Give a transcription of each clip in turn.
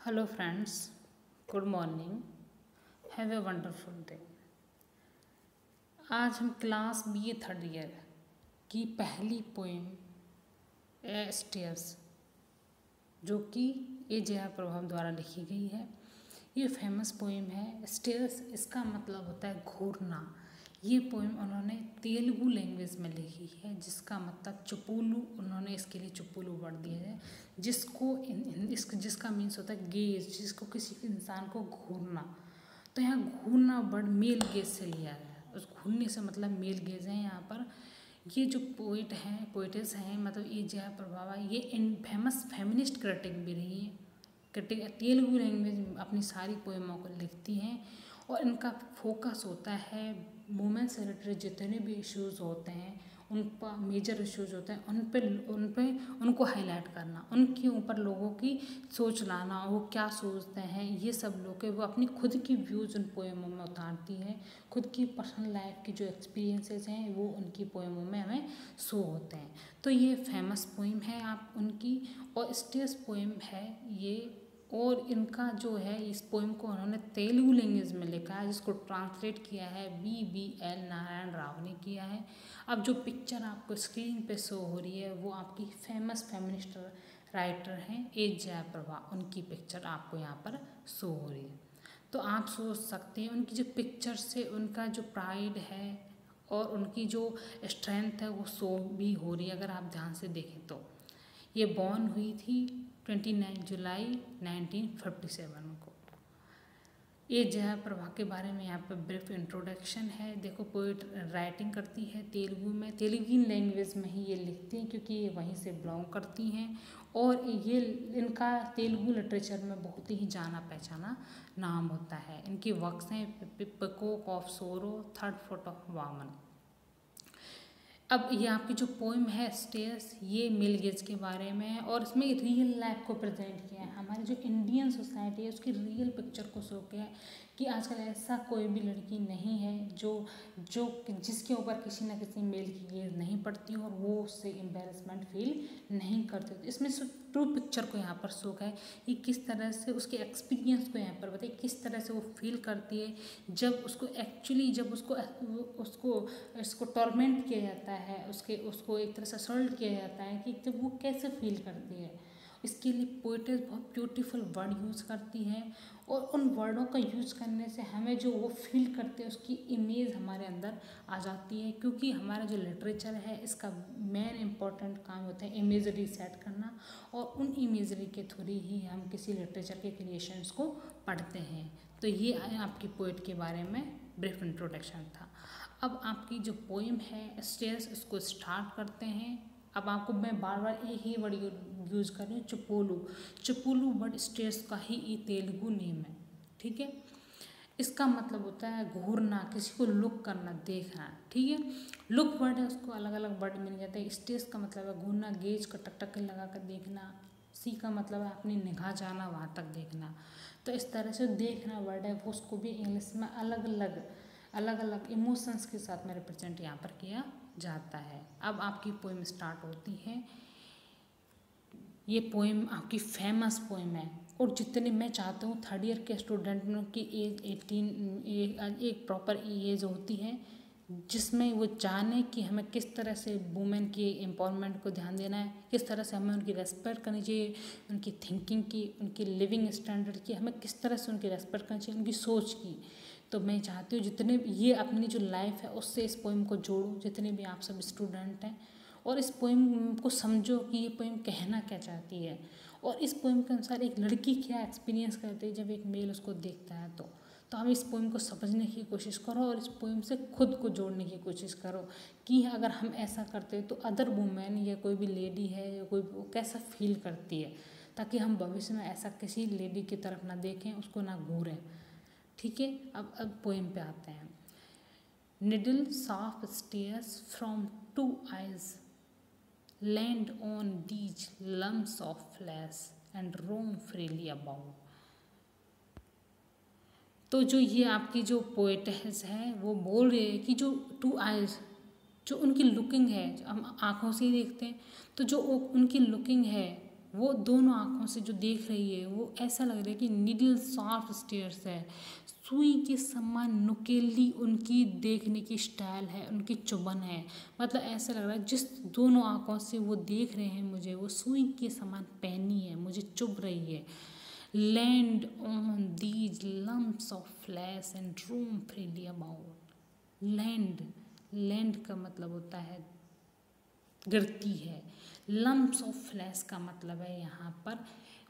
Hello friends, good morning, have a wonderful day. आज हम class B third year की पहली पोएम स्टेयर्स, जो कि ए जयाप्रभा द्वारा लिखी गई है। ये फेमस पोएम है। स्टेयर्स इसका मतलब होता है घूरना। ये पोएम उन्होंने तेलुगु लैंग्वेज में लिखी है, जिसका मतलब चुपुलू, उन्होंने इसके लिए चुपुलू वर्ड दिया है, जिसका मीन्स होता है गेज, जिसको किसी इंसान को घूरना। तो यहाँ घूरना वर्ड मेल गेज से लिया है। उस घूरने से मतलब मेल गेज है यहाँ पर। ये जो पोइटेस हैं मतलब ये जयाप्रभा, ये फेमस फेमिनिस्ट क्रिटिक भी रही है। तेलुगु लैंग्वेज में अपनी सारी पोएमों को लिखती हैं और इनका फोकस होता है वुमेन से रिलेटेड जितने भी इश्यूज़ होते हैं, उन पर मेजर इश्यूज़ होते हैं, उनको हाईलाइट करना, उनके ऊपर लोगों की सोच लाना, वो क्या सोचते हैं, ये सब लोग वो अपनी खुद की व्यूज़ उन पोएमों में उतारती है। खुद की पर्सनल लाइफ की जो एक्सपीरियंसेस हैं वो उनकी पोएमों में हमें शो होते हैं। तो ये फेमस पोएम है आप उनकी, और स्टेयर्स पोएम है ये। और इनका जो है, इस पोएम को उन्होंने तेलुगु लैंग्वेज में लिखा है, जिसको ट्रांसलेट किया है BBL नारायण राव ने किया है। अब जो पिक्चर आपको स्क्रीन पे शो हो रही है वो आपकी फेमस फेमिनिस्ट राइटर हैं ए जयाप्रभा, उनकी पिक्चर आपको यहाँ पर शो हो रही है। तो आप सोच सकते हैं उनकी जो पिक्चर से उनका जो प्राइड है और उनकी जो स्ट्रेंथ है वो शो भी हो रही है, अगर आप ध्यान से देखें तो। ये बॉर्न हुई थी 29 जुलाई 1957 को। ये जयाप्रभा के बारे में यहाँ पर ब्रीफ इंट्रोडक्शन है। देखो, पोइट राइटिंग करती है तेलुगु में, तेलुगु लैंग्वेज में ही ये लिखती हैं, क्योंकि ये वहीं से बिलोंग करती हैं। और ये इनका तेलुगु लिटरेचर में बहुत ही जाना पहचाना नाम होता है। इनकी वर्क्स हैं peacock of sorrow, third foot of Vaman. अब ये आपकी जो पोएम है स्टेयर्स, ये मेल गेज के बारे में है और इसमें रियल लाइफ को प्रेजेंट किया है। हमारी जो इंडियन सोसाइटी है उसकी रियल पिक्चर को शो किया है कि आजकल ऐसा कोई भी लड़की नहीं है जिसके ऊपर किसी न किसी मेल की गेज नहीं पड़ती और वो उससे एम्बेरसमेंट फील नहीं करती। इसमें ट्रू पिक्चर को यहाँ पर शो है कि किस तरह से उसके एक्सपीरियंस को यहाँ पर बताइए, किस तरह से वो फील करती है जब उसको टॉर्मेंट किया जाता है, उसको एक तरह से असल्ट किया जाता है, कि जब वो कैसे फील करती है। इसके लिए पोएट्स बहुत ब्यूटीफुल वर्ड यूज़ करती है और उन वर्डों का यूज़ करने से हमें जो वो फील करते हैं उसकी इमेज हमारे अंदर आ जाती है। क्योंकि हमारा जो लिटरेचर है इसका मेन इम्पॉर्टेंट काम होता है इमेजरी सेट करना, और उन इमेजरी के थ्रू ही हम किसी लिटरेचर के क्रिएशंस को पढ़ते हैं। तो ये आपकी पोएट के बारे में ब्रीफ इंट्रोडक्शन था। अब आपकी जो पोएम है स्टेयर्स, उसको स्टार्ट करते हैं। अब आपको मैं बार बार एक ही वर्ड यूज़ कर रही हूँ, चुपुलू वर्ड स्टेयर्स का ही तेलुगु नेम है, ठीक है। इसका मतलब होता है घूरना, किसी को लुक करना, देखना, ठीक है। लुक वर्ड है, उसको अलग अलग वर्ड मिल जाता है। स्टेयर्स का मतलब है घूरना, गेज को टक लगा कर देखना। सी का मतलब है अपनी निगाह जाना, वहाँ तक देखना। तो इस तरह से देखना वर्ड है वो, उसको भी इंग्लिश में अलग अलग इमोशंस के साथ में रिप्रेजेंट यहाँ पर किया जाता है। अब आपकी पोएम स्टार्ट होती है। ये पोएम आपकी फेमस पोएम है और जितने मैं चाहता हूँ थर्ड ईयर के स्टूडेंट की एज 18 एक प्रॉपर एज होती है जिसमें वो जाने कि हमें किस तरह से वुमेन की एम्पावरमेंट को ध्यान देना है, किस तरह से हमें उनकी रेस्पेक्ट करनी चाहिए, उनकी थिंकिंग की, उनकी लिविंग स्टैंडर्ड की, हमें किस तरह से उनकी रेस्पेक्ट करनी चाहिए, उनकी सोच की। तो मैं चाहती हूँ जितने ये अपनी जो लाइफ है उससे इस पोएम को जोड़ो, जितने भी आप सब स्टूडेंट हैं, और इस पोएम को समझो कि ये पोएम कहना क्या चाहती है। और इस पोएम के अनुसार एक लड़की क्या एक्सपीरियंस करती है जब एक मेल उसको देखता है। तो हम इस पोएम को समझने की कोशिश करो और इस पोएम से खुद को जोड़ने की कोशिश करो कि अगर हम ऐसा करते हैं तो अदर वुमेन या कोई भी लेडी है या कोई वो कैसा फील करती है, ताकि हम भविष्य में ऐसा किसी लेडी की तरफ ना देखें, उसको ना घूरें, ठीक है। अब पोएम पे आते हैं। Needle soft stairs from 2 eyes land on these lumps of flesh and roam freely about। तो जो ये आपकी जो पोएटेस है वो बोल रही है कि जो 2 eyes, जो उनकी लुकिंग है, हम आँखों से ही देखते हैं, तो जो उनकी लुकिंग है वो दोनों आँखों से जो देख रही है वो ऐसा लग रहा है कि नीडल शार्प स्टेयर्स है, सुई के समान नुकीली उनकी देखने की स्टाइल है, उनकी चुभन है। मतलब ऐसा लग रहा है जिस दोनों आँखों से वो देख रहे हैं मुझे, वो सुई के समान पैनी है, मुझे चुभ रही है। Land on these lumps of flash and roam freely about। Land का मतलब होता है गिरती है। लम्प्स ऑफ फ्लैश का मतलब है यहाँ पर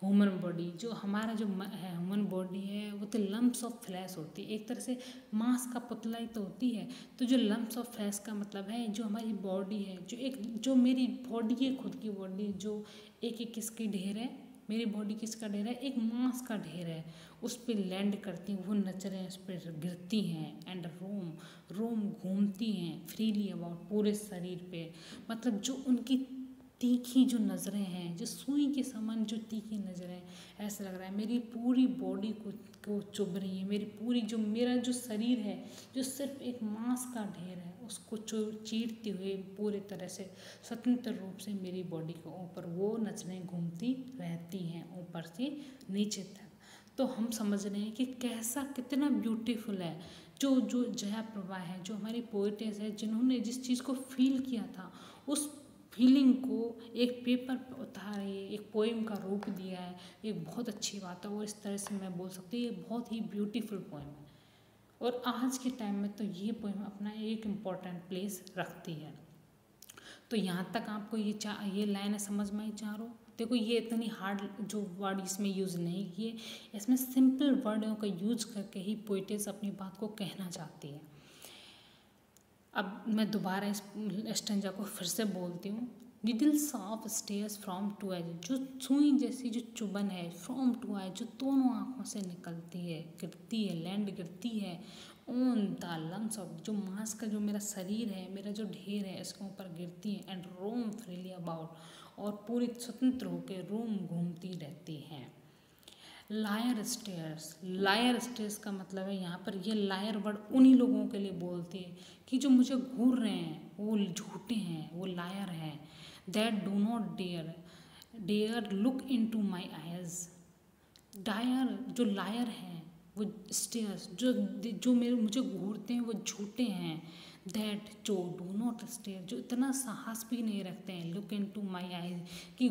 ह्यूमन बॉडी, जो हमारा जो है ह्यूमन बॉडी है वो तो लम्प्स ऑफ फ्लैश होती है, एक तरह से मांस का पुतला ही तो होती है। तो जो लम्प्स ऑफ फ्लैश का मतलब है जो हमारी बॉडी है, जो मेरी बॉडी है, खुद की बॉडी, जो एक किसकी ढेर है, मेरी बॉडी किसका ढेर है, एक मांस का ढेर है, उस पर लैंड करती हैं, वो नचरें उस पर गिरती हैं। एंड रोम घूमती हैं फ्रीली अबाउट, पूरे शरीर पे। मतलब जो उनकी तीखी जो नज़रें हैं, जो सुई के समान जो तीखी नज़रें, ऐसा लग रहा है मेरी पूरी बॉडी को चुभ रही है। मेरा जो शरीर है, जो सिर्फ एक मांस का ढेर है, उसको चीरते हुए पूरे तरह से स्वतंत्र रूप से मेरी बॉडी के ऊपर वो नज़रें घूमती रहती हैं, ऊपर से नीचे तक। तो हम समझ रहे हैं कि कितना ब्यूटीफुल है जो जया प्रभा है, जो हमारी पोएटेस है, जिन्होंने जिस चीज़ को फील किया था, उस फीलिंग को एक पेपर पर उतारे, एक पोएम का रूप दिया है। एक बहुत अच्छी बात है, और इस तरह से मैं बोल सकती हूँ ये बहुत ही ब्यूटीफुल पोएम है। और आज के टाइम में तो ये पोएम अपना एक इम्पॉर्टेंट प्लेस रखती है। तो यहाँ तक आपको ये लाइन समझ में आई चारों। देखो ये इतनी हार्ड जो वर्ड इसमें यूज़ नहीं किए, इसमें सिंपल वर्डों का यूज करके ही पोएटेस अपनी बात को कहना चाहती है। अब मैं दोबारा इस स्टेंजा को फिर से बोलती हूँ। Needles of stares from two eye, जो सुई जैसी जो चुभन है, फ्रॉम टू आई, जो दोनों आँखों से निकलती है, गिरती है, लैंड गिरती है ऑन द लम्स ऑफ, जो मांस का जो मेरा शरीर है, मेरा जो ढेर है, इसके ऊपर गिरती है। एंड रोम फ्रीली अबाउट, और पूरी स्वतंत्र होकर रोम घूमती रहती हैं। लायर स्टेयर्स का मतलब है यहाँ पर, ये लायर वर्ड उन्हीं लोगों के लिए बोलती है कि जो मुझे घूर रहे हैं वो झूठे हैं, वो लायर हैं। That do not dare look into my eyes. Dire जो लायर हैं, वो स्टेयर्स जो मुझे घूरते हैं वो झूठे हैं। दैट जो डू नॉट स्टेयर, जो इतना साहस भी नहीं रखते हैं, लुक इनटू माय आईज, कि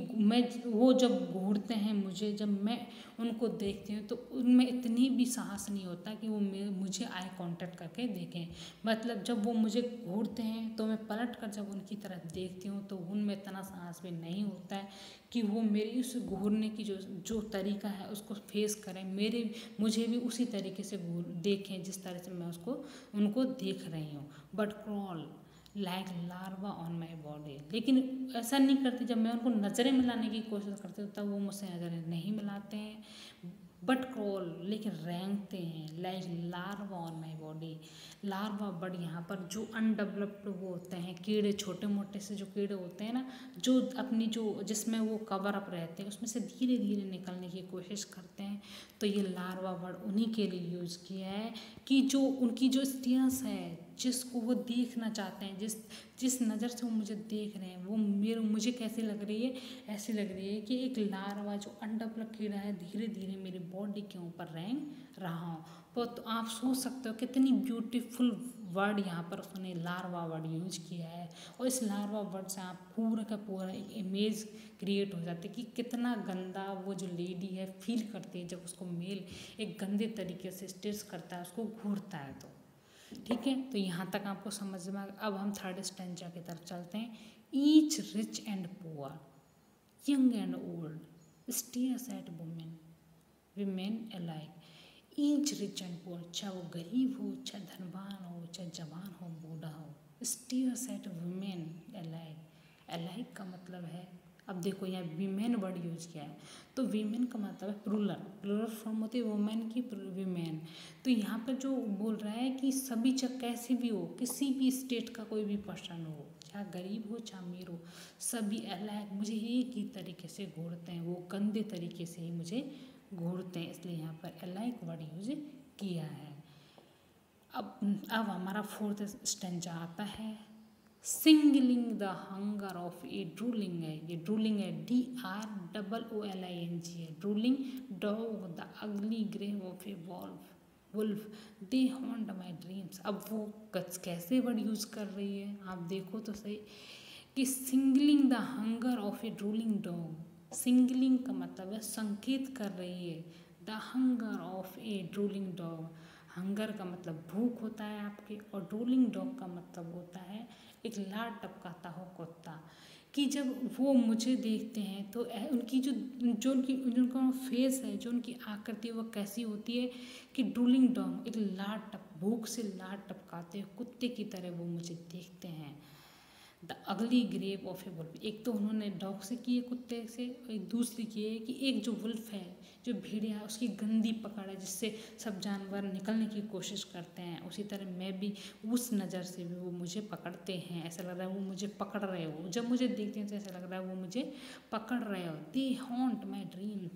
वो जब घूरते हैं मुझे, जब मैं उनको देखती हूँ तो उनमें इतनी भी साहस नहीं होता कि वो मुझे आई कांटेक्ट करके देखें। मतलब जब वो मुझे घूरते हैं तो मैं पलट कर जब उनकी तरफ देखती हूँ तो उनमें इतना साहस भी नहीं होता है कि वो मेरी उस घूरने की जो तरीका है उसको फेस करें, मुझे भी उसी तरीके से देखें जिस तरह से मैं उनको देख रही हूँ। But crawl like larva on my body, लेकिन ऐसा नहीं करती। जब मैं उनको नज़रें मिलाने की कोशिश करती हूँ तब वो मुझसे नज़रें नहीं मिलाते हैं। बट क्रॉल, लेकिन रेंगते हैं, like larva on my body. Larva bird यहाँ पर जो अनडेवलप्ड वो होते हैं कीड़े, छोटे मोटे से जो कीड़े होते हैं ना, जो अपनी जिसमें वो कवर अप रहते हैं उसमें से धीरे धीरे निकलने की कोशिश करते हैं। तो ये लार्वा वर्ड उन्हीं के लिए यूज़ किया है कि जो उनकी जो स्टेयर्स है, जिसको वो देखना चाहते हैं, जिस नज़र से वो मुझे देख रहे हैं, वो मुझे कैसी लग रही है, ऐसी लग रही है कि एक लार्वा जो अनडेवलप्ड कीड़ा है धीरे धीरे मेरी बॉडी के ऊपर रेंग रहा हो। तो आप सोच सकते हो कितनी ब्यूटीफुल वर्ड यहाँ पर उसने लार्वा वर्ड यूज किया है। और इस लार्वा वर्ड से आप पूरा का पूरा एक इमेज क्रिएट हो जाती है कि कितना गंदा वो जो लेडी है फील करती है जब उसको मेल एक गंदे तरीके से स्टिच करता है, उसको घूरता है। तो ठीक है, तो यहाँ तक आपको समझ में। अब हम थर्ड स्टेंजा की तरफ चलते हैं। Each rich and poor, young and old, stairs eight women alike, each rich and poor, चाहे वो गरीब हो, चाहे धनवान हो, चाहे जवान हो, बूढ़ा हो, स्टेयर्स एट women alike का मतलब है, अब देखो यहाँ वीमेन वर्ड यूज किया है, तो वीमेन का मतलब है प्लूरल फॉर्म होती है वुमेन की, वीमेन। तो यहाँ पर जो बोल रहा है कि सभी चाहे कैसी भी हो, किसी भी स्टेट का कोई भी पर्सन हो, चाहे गरीब हो चाहे अमीर हो, सभी अलग मुझे एक ही तरीके से घूरते हैं, वो गंदे तरीके से ही मुझे घूरते हैं, इसलिए यहाँ पर अलग वर्ड यूज किया है। अब हमारा फोर्थ स्टेंजा आता है। Singling the hunger of a drooling है, ये ड्रूलिंग है, DROOLING है, drooling dog the ugly grave of a wolf they haunt my dreams. अब वो कैसे वर्ड यूज कर रही है आप देखो तो सही कि singling the hunger of a drooling dog, singling का मतलब है संकेत कर रही है, the hunger of a drooling dog, hunger का मतलब भूख होता है आपके, और ड्रूलिंग डॉग का मतलब होता है एक लार टपकाता हो कुत्ता, कि जब वो मुझे देखते हैं तो उनकी जो उनका फेस है, जो उनकी आकृति है वो कैसी होती है कि ड्रूलिंग डॉग एक भूख से लार टपकाते हुए कुत्ते की तरह वो मुझे देखते हैं। The ugly grave of a wolf, एक तो उन्होंने डॉग से की है कुत्ते से, एक दूसरी की है कि एक जो वुल्फ है, जो भेड़िया है, उसकी गंदी पकड़ है जिससे सब जानवर निकलने की कोशिश करते हैं, उसी तरह मैं भी उस नज़र से भी वो मुझे पकड़ते हैं, ऐसा लग रहा है वो मुझे पकड़ रहे हो, जब मुझे देखते हैं तो ऐसा लग रहा है वो मुझे पकड़ रहे हो। दे हॉन्ट माई ड्रीम।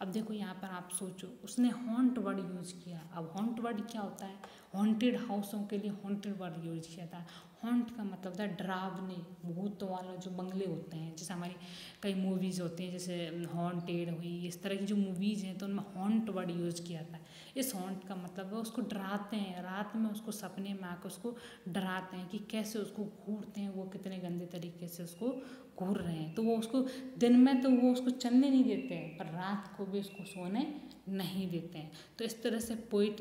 अब देखो यहाँ पर आप सोचो, उसने हॉन्ट वर्ड यूज़ किया। अब हॉन्ट वर्ड क्या होता है, हॉन्टेड हाउसों के लिए हॉन्टेड वर्ड यूज किया था। हॉन्ट का मतलब होता है डरावने, भूत वाला जो बंगले होते हैं, जैसे हमारी कई मूवीज़ होती हैं, जैसे हॉन्टेड हुई, इस तरह की जो मूवीज़ हैं तो उनमें हॉन्ट वर्ड यूज़ किया था। इस हॉन्ट का मतलब है उसको डराते हैं, रात में उसको सपने में आकर उसको डराते हैं कि कैसे उसको घूरते हैं, वो कितने गंदे तरीके से उसको घूर रहे हैं। तो वो उसको दिन में तो वो उसको चलने नहीं देते हैं, पर रात को भी उसको सोने नहीं देते हैं। तो इस तरह से पोइट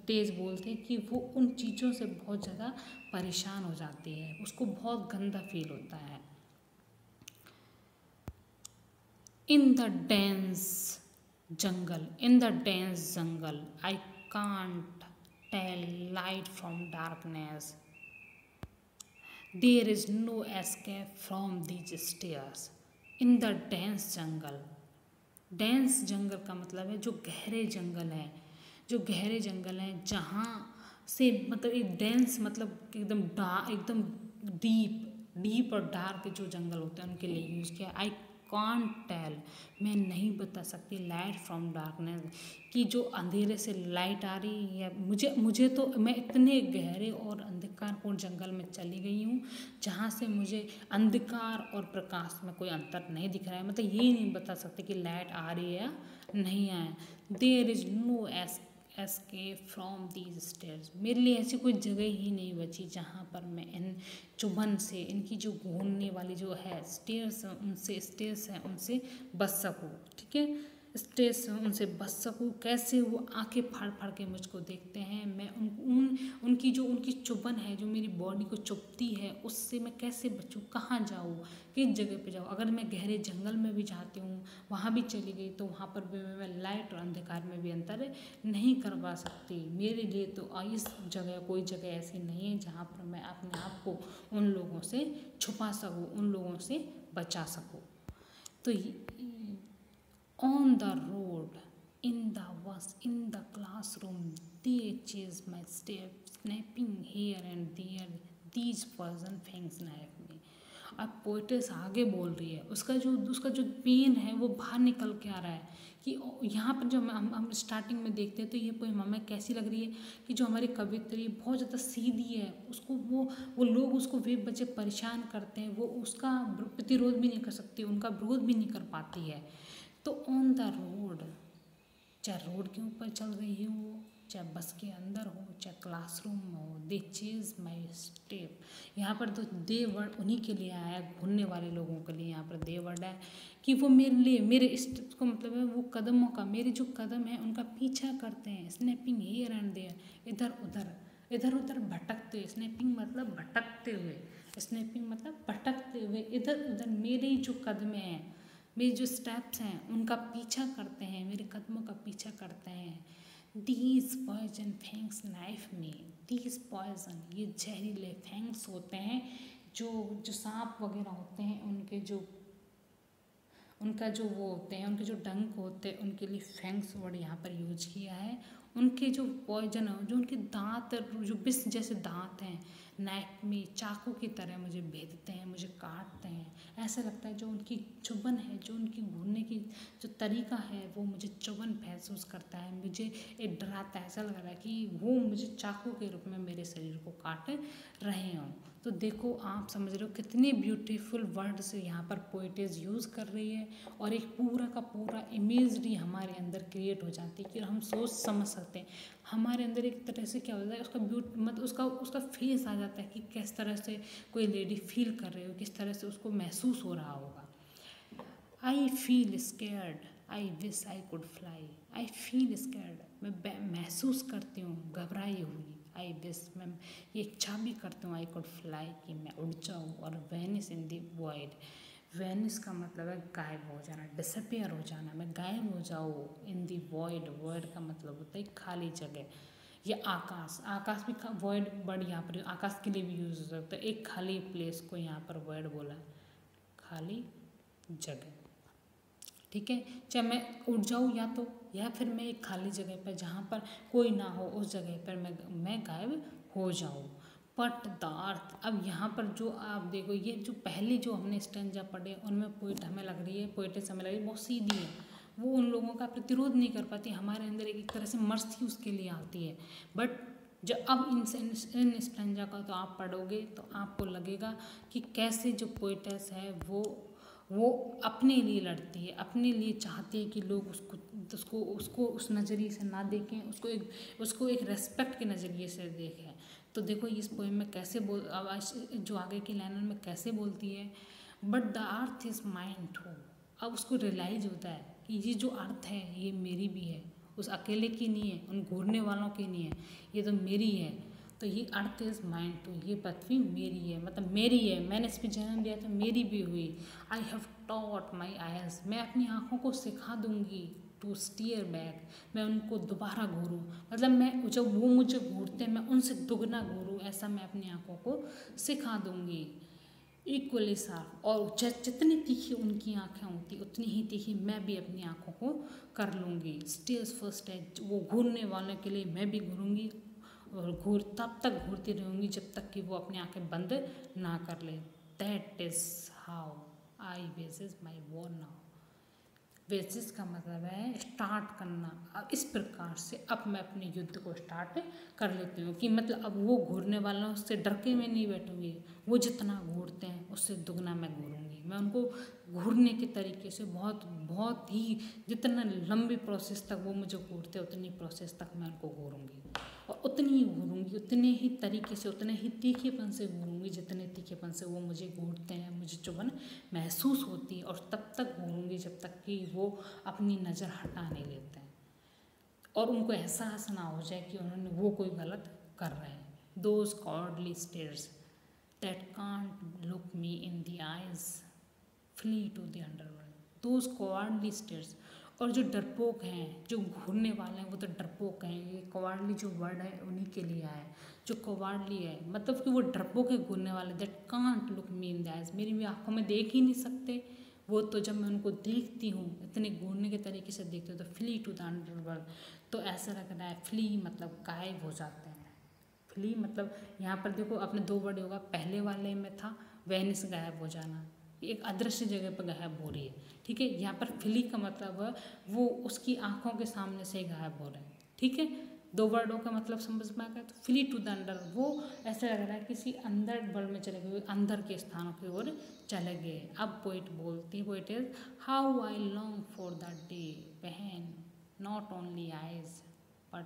तेज बोलते हैं कि वो उन चीज़ों से बहुत ज़्यादा परेशान हो जाती है, उसको बहुत गंदा फील होता है। In the dense jungle I can't tell light from darkness, there is no escape from these stares. In the dense jungle का मतलब है जो गहरे जंगल हैं, जो गहरे जंगल हैं जहाँ से मतलब एक डेंस मतलब एकदम डीप और डार्क जो जंगल होते हैं उनके लिए यूज़ किया। आई कांट टेल, मैं नहीं बता सकती लाइट फ्रॉम डार्कनेस, कि जो अंधेरे से लाइट आ रही है, मुझे तो मैं इतने गहरे और अंधकारपूर्ण जंगल में चली गई हूँ जहाँ से मुझे अंधकार और प्रकाश में कोई अंतर नहीं दिख रहा है, मतलब ये नहीं बता सकते कि लाइट आ रही है या नहीं आए। There is no escape from these stairs, मेरे लिए ऐसी कोई जगह ही नहीं बची जहाँ पर मैं इन चुभन से, इनकी जो घूमने वाली जो है स्टेयर्स हैं उनसे बच सकूँ। ठीक है, स्टेयर्स से उनसे बच सकूँ। कैसे वो आंखें फाड़ फाड़ के मुझको देखते हैं, मैं उनकी चुभन है जो मेरी बॉडी को चुभती है, उससे मैं कैसे बचूँ, कहाँ जाऊँ, किस जगह पे जाऊँ। अगर मैं गहरे जंगल में भी जाती हूँ, वहाँ भी चली गई, तो वहाँ पर भी मैं लाइट और अंधकार में भी अंतर नहीं करवा सकती। मेरे लिए तो इस जगह कोई जगह ऐसी नहीं है जहाँ पर मैं अपने आप को उन लोगों से छुपा सकूँ, उन लोगों से बचा सकूँ। तो on the road, in the bus, in the classroom, they chase my step, snapping here and there, these person fangs knife me. अब पोइटेस आगे बोल रही है, उसका जो पेन है वो बाहर निकल के आ रहा है कि यहाँ पर जो हम स्टार्टिंग में देखते हैं तो ये पोएम हमें कैसी लग रही है कि जो हमारी कवित्री बहुत ज़्यादा सीधी है, उसको वो लोग उसको वे बच्चे परेशान करते हैं, वो उसका प्रतिरोध भी नहीं कर सकती, उनका विरोध भी नहीं कर पाती है। तो ऑन द रोड, चाहे रोड के ऊपर चल रही हो, चाहे बस के अंदर हो, चाहे क्लासरूम में हो, दे चेज माई स्टेप। यहाँ पर तो दे वर्ड उन्हीं के लिए आया है, घूमने वाले लोगों के लिए यहाँ पर दे वर्ड है कि वो मेरे स्टेप्स को मतलब है वो कदमों का, मेरे जो कदम है उनका पीछा करते हैं। स्नैपिंग हेयर एंड देयर, इधर उधर भटकते हुए, स्नैपिंग मतलब भटकते हुए, स्नैपिंग मतलब भटकते हुए, इधर उधर मेरे जो कदमें हैं, मेरे जो स्टेप्स हैं उनका पीछा करते हैं, मेरे कदमों का पीछा करते हैं। दीज पॉइजन फैंग्स नाइफ में, दीज पॉइजन, ये जहरीले फैंग्स होते हैं, जो सांप वगैरह होते हैं उनका जो वो होते हैं, उनके जो डंक होते हैं, उनके लिए फैंग्स वर्ड यहाँ पर यूज किया है। उनके जो पॉइजन है, जो उनके दांत, जो विष जैसे दांत हैं, नाइफ में चाकू की तरह मुझे भेदते हैं, मुझे काटते हैं। ऐसा लगता है जो उनकी चुभन है, जो उनकी घूरने की जो तरीका है वो मुझे चुभन महसूस करता है, मुझे एक डराता है। ऐसा लग रहा है कि वो मुझे चाकू के रूप में मेरे शरीर को काट रहे हों। तो देखो, आप समझ रहे हो कितनी ब्यूटीफुल वर्ड्स यहाँ पर पोएटेस यूज़ कर रही है, और एक पूरा का पूरा इमेजरी हमारे अंदर क्रिएट हो जाती है कि हम सोच समझ सकते हैं। हमारे अंदर एक तरह से क्या होता है, उसका मतलब उसका फेस आ जाता है कि किस तरह से कोई लेडी फील कर रही हो, किस तरह से उसको महसूस हो रहा होगा। I feel scared, I wish I could fly. I feel scared, मैं महसूस करती हूँ घबराई हुई। आई विश, मैं ये इच्छा भी करती हूँ, आई कुड फ्लाई, कि मैं उड़ जाऊँ। और वेनिस इन दी वॉइड, वेनिस का मतलब है गायब हो जाना, डिसअपियर हो जाना, मैं गायब हो जाऊँ। इन दी वॉइड, वॉइड का मतलब होता है खाली जगह। या आकाश, आकाश भी वॉइड वर्ड यहाँ पर आकाश के लिए भी यूज हो सकता है। एक खाली प्लेस को यहाँ पर वॉइड बोला, खाली जगह। ठीक है, चाहे मैं उड़ जाऊँ या फिर मैं एक खाली जगह पर जहाँ पर कोई ना हो, उस जगह पर मैं गायब हो जाऊँ। बट द अर्थ, अब यहाँ पर जो आप देखो, ये जो पहले जो हमने स्टैंजा पढ़े उनमें पोएट हमें लग रही है, पोएटेस हमें लग रही है बहुत सीधी है, वो उन लोगों का प्रतिरोध नहीं कर पाती। हमारे अंदर एक तरह से मर्जी उसके लिए आती है। बट जब अब इन स्टैंजा का तो आप पढ़ोगे तो आपको लगेगा कि कैसे जो पोएटेस है वो अपने लिए लड़ती है, अपने लिए चाहती है कि लोग उसको उस नज़रिए से ना देखें, उसको एक रेस्पेक्ट के नज़रिए से देखें। तो देखो इस पोएम में कैसे जो आगे की लाइन में कैसे बोलती है, but the earth is mine too. अब उसको रियलाइज होता है कि ये जो अर्थ है ये मेरी भी है, उस अकेले की नहीं है, उन घूरने वालों की नहीं है, ये तो मेरी है। तो ये अर्थ इज़ माइन टू, ये पृथ्वी मेरी है, मतलब मेरी है, मैंने इस पर जन्म लिया तो मेरी भी हुई। I have taught my eyes, मैं अपनी आँखों को सिखा दूंगी टू स्टीयर बैक, मैं उनको दोबारा घूरूँ, मतलब मैं जब वो मुझे घूरते हैं मैं उनसे दुगना घूरूँ, ऐसा मैं अपनी आँखों को सिखा दूंगी। इक्वली शार्प, और जितनी तीखी उनकी आँखें होती उतनी ही तीखी मैं भी अपनी आँखों को कर लूँगी। स्टेज फर्स्ट है, वो घूरने वाले के लिए मैं भी घूरूँगी, और तब तक घूरती रहूँगी जब तक कि वो अपनी आँखें बंद ना कर ले। That is how I wages my war now. Wages का मतलब है स्टार्ट करना। अब इस प्रकार से अब मैं अपने युद्ध को स्टार्ट कर लेती हूँ, कि मतलब अब वो घूरने वालों से डर के मैं नहीं बैठूँगी, वो जितना घूरते हैं उससे दुगना मैं घूरूँगी। मैं उनको घूरने के तरीके से बहुत ही, जितना लंबी प्रोसेस तक वो मुझे घूरते उतनी प्रोसेस तक मैं उनको घूरूँगी, और उतनी ही घूरूँगी, उतने ही तरीके से, उतने ही तीखेपन से घूरूँगी जितने तीखेपन से वो मुझे घूरते हैं, मुझे चुभन महसूस होती है। और तब तक घूरूँगी जब तक कि वो अपनी नज़र हटा नहीं लेते हैं और उनको एहसास ना हो जाए कि उन्होंने वो कोई गलत कर रहे हैं। Those coldly stares that can't look me in the eyes flee to the underworld. Those coldly stares, और जो डरपोक हैं, जो घूरने वाले हैं, वो तो डरपोक हैं। ये कवार्डली जो वर्ड है उन्हीं के लिए आया है। जो कवार्डली है मतलब कि वो डरपोक है, घूरने वाले। That can't look me in the eyes, मेरी भी आँखों में देख ही नहीं सकते वो, तो जब मैं उनको देखती हूँ इतने घूरने के तरीके से देखती हूँ तो फ्ली टू द अंडरवर्ल्ड, तो ऐसा लग रहा है। फ्ली मतलब गायब हो जाते हैं। फ्ली मतलब यहाँ पर देखो अपने दो वर्ड होगा, पहले वाले में था वेनिस गायब हो जाना, एक अदृश्य जगह पर गायब हो रही है। ठीक है, यहाँ पर फ्ली का मतलब है वो उसकी आंखों के सामने से गायब हो रहे हैं। ठीक है, दो वर्डों का मतलब समझ में आ गया। तो फ्ली टू द अंडर, वो ऐसा लग रहा है किसी अंदर वर्ल्ड में चले गए, अंदर के स्थानों की ओर चले गए। अब पोइट बोलती है, poet is how I long for the day when not only eyes but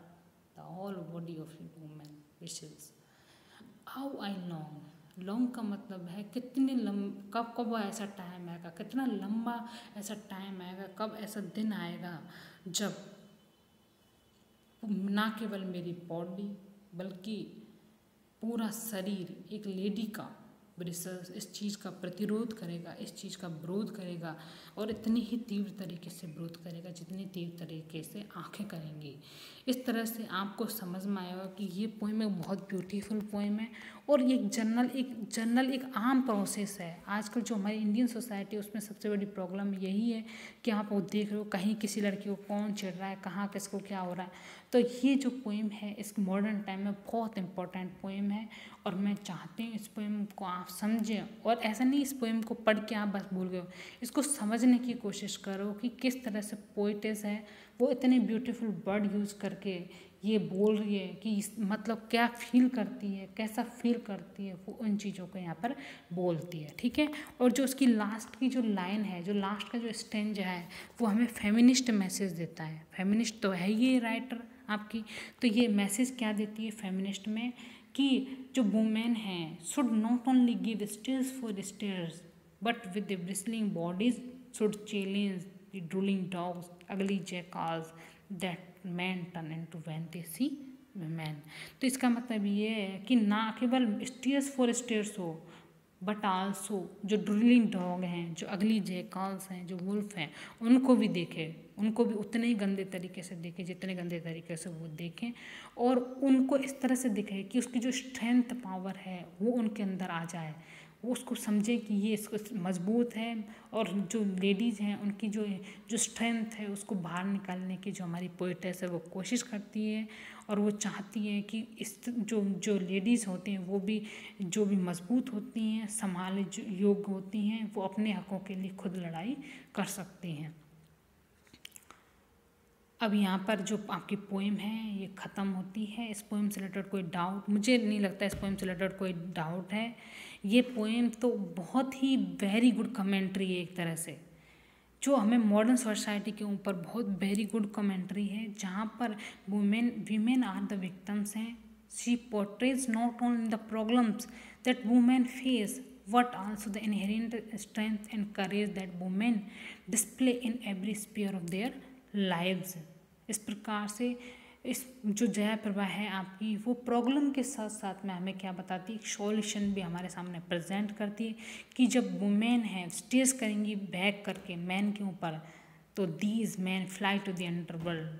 the whole body of you woman wishes. How I long, long का मतलब है कितने कब ऐसा टाइम आएगा, कितना लंबा ऐसा टाइम आएगा, कब ऐसा दिन आएगा जब ना केवल मेरी बॉडी बल्कि पूरा शरीर एक लेडी का रिसर्च इस चीज़ का प्रतिरोध करेगा, इस चीज़ का विरोध करेगा और इतनी ही तीव्र तरीके से विरोध करेगा जितनी तीव्र तरीके से आँखें करेंगी। इस तरह से आपको समझ में आएगा कि ये पोएम एक बहुत ब्यूटीफुल पोएम है और ये जनरल एक आम प्रोसेस है। आजकल जो हमारी इंडियन सोसाइटी है उसमें सबसे बड़ी प्रॉब्लम यही है कि आप वो देख रहे हो कहीं किसी लड़की को कौन चिढ़ रहा है, कहाँ किसको क्या हो रहा है। तो ये जो पोएम है इस मॉडर्न टाइम में बहुत इंपॉर्टेंट पोएम है और मैं चाहती हूँ इस पोएम को आप समझें। और ऐसा नहीं इस पोएम को पढ़ के आप बस भूल गए हो, इसको समझने की कोशिश करो कि किस तरह से पोइटेस है वो इतने ब्यूटीफुल वर्ड यूज़ करके ये बोल रही है कि मतलब क्या फील करती है, कैसा फील करती है, वो उन चीज़ों को यहाँ पर बोलती है। ठीक है। और जो उसकी लास्ट की जो लाइन है, जो लास्ट का जो स्टेंज है वो हमें फेमिनिस्ट मैसेज देता है। फेमिनिस्ट तो है ये राइटर आपकी, तो ये मैसेज क्या देती है फेमिनिस्ट में कि जो वुमेन हैं should not only give stares for stares but with the bristling bodies should challenge the drooling dogs ugly jackals that man turn into when they see women. तो इसका मतलब ये है कि ना केवल स्टेयर्स फॉर स्टेयर्स हो बट आल्सो जो ड्रिलिंग डॉग हैं, जो अगली जैकाल्स हैं, जो वुल्फ हैं, उनको भी देखें, उनको भी उतने ही गंदे तरीके से देखें जितने गंदे तरीके से वो देखें और उनको इस तरह से दिखे कि उसकी जो स्ट्रेंथ पावर है वो उनके अंदर आ जाए, वो उसको समझे कि ये इसको मजबूत है और जो लेडीज़ हैं उनकी जो स्ट्रेंथ है उसको बाहर निकालने की जो हमारी पोएटेस है वो कोशिश करती है और वो चाहती है कि इस जो लेडीज़ होती हैं वो भी जो भी मजबूत होती हैं, संभालने योग्य होती हैं, वो अपने हकों के लिए खुद लड़ाई कर सकती हैं। अब यहाँ पर जो आपकी पोएम है ये ख़त्म होती है। इस पोएम से रिलेटेड कोई डाउट, मुझे नहीं लगता इस पोएम से रिलेटेड कोई डाउट है। ये पोएम तो बहुत ही वेरी गुड कमेंट्री है एक तरह से, जो हमें मॉडर्न सोसाइटी के ऊपर बहुत वेरी गुड कमेंट्री है, जहाँ पर वीमेन आर द विक्टिम्स हैं। She portrays not only the problems that women face what also the inherent strength and courage that women display in every sphere of their lives। इस प्रकार से इस जो जया प्रभा है आपकी वो प्रॉब्लम के साथ साथ में हमें क्या बताती है, एक सॉल्यूशन भी हमारे सामने प्रेजेंट करती है कि जब वुमेन है स्टेज करेंगी बैक करके मैन के ऊपर तो these men fly to the underworld.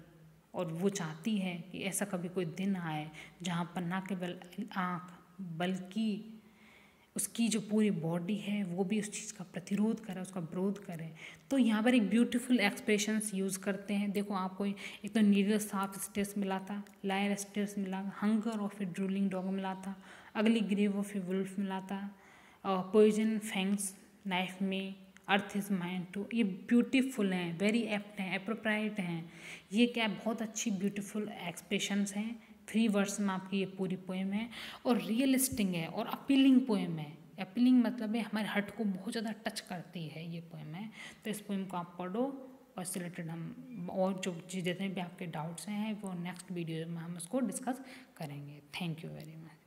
और वो चाहती है कि ऐसा कभी कोई दिन आए जहाँ पर ना केवल आँख बल्कि उसकी जो पूरी बॉडी है वो भी उस चीज़ का प्रतिरोध करे, उसका विरोध करे। तो यहाँ पर एक ब्यूटीफुल एक्सप्रेशंस यूज़ करते हैं। देखो आपको एक तो नीडल साफ स्टेस मिला था, लायर स्टेस मिला, hunger of a drooling dog मिला था, अगली ग्रेव ऑफ ए वुल्फ मिला था, पॉइजन फैंग्स नाइफ में, अर्थ इज माइंड टू। ये ब्यूटीफुल हैं, वेरी एप्ट हैं, एप्रोप्राइट हैं। ये क्या बहुत अच्छी ब्यूटीफुल एक्सप्रेशंस हैं। 3 वर्ड्स में आपकी ये पूरी पोएम है और रियलिस्टिक है और अपीलिंग पोएम है। अपीलिंग मतलब है हमारे हार्ट को बहुत ज़्यादा टच करती है ये पोएम है। तो इस पोएम को आप पढ़ो और इससे रिलेटेड हम और जो जितने भी आपके डाउट्स हैं वो नेक्स्ट वीडियो में हम उसको डिस्कस करेंगे। Thank you very much.